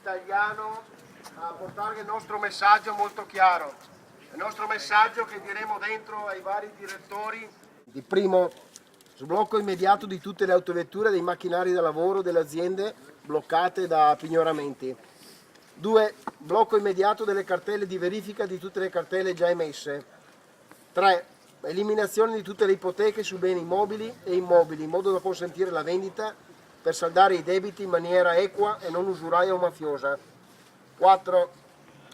italiano a portare il nostro messaggio molto chiaro, il nostro messaggio che diremo dentro ai vari direttori. Il primo, sblocco immediato di tutte le autovetture e dei macchinari da lavoro delle aziende bloccate da pignoramenti. 2. Blocco immediato delle cartelle di verifica di tutte le cartelle già emesse. 3. Eliminazione di tutte le ipoteche su beni mobili e immobili in modo da consentire la vendita per saldare i debiti in maniera equa e non usuraia o mafiosa. 4.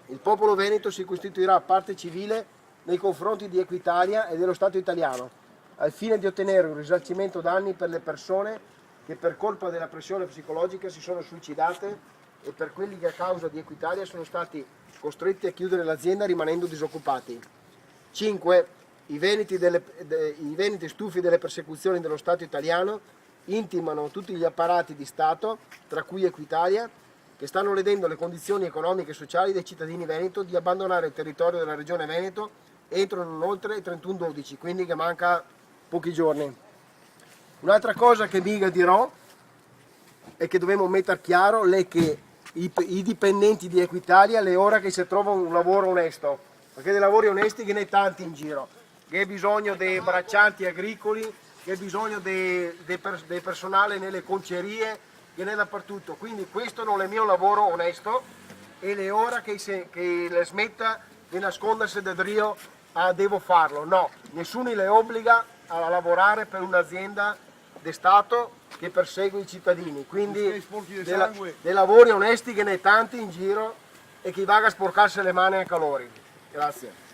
Il popolo veneto si costituirà parte civile nei confronti di Equitalia e dello Stato italiano al fine di ottenere un risarcimento danni per le persone che per colpa della pressione psicologica si sono suicidate e per quelli che a causa di Equitalia sono stati costretti a chiudere l'azienda rimanendo disoccupati. 5. I veneti stufi delle persecuzioni dello Stato italiano intimano tutti gli apparati di Stato, tra cui Equitalia, che stanno ledendo le condizioni economiche e sociali dei cittadini veneto, di abbandonare il territorio della regione Veneto entro non oltre il 31/12, quindi che manca pochi giorni. Un'altra cosa che vi dirò è che dobbiamo mettere chiaro è che i dipendenti di Equitalia le ore che si trovano un lavoro onesto, perché dei lavori onesti che ne tanti in giro, che hai bisogno dei braccianti agricoli, che hai bisogno del personale nelle concerie, che ne è dappertutto. Quindi questo non è mio lavoro onesto e le ore che le smetta di nascondersi da Drio devo farlo. No, nessuno le obbliga a lavorare per un'azienda di Stato che persegue i cittadini. Quindi dei lavori onesti che ne tanti in giro e chi va a sporcarsi le mani a calori. Grazie.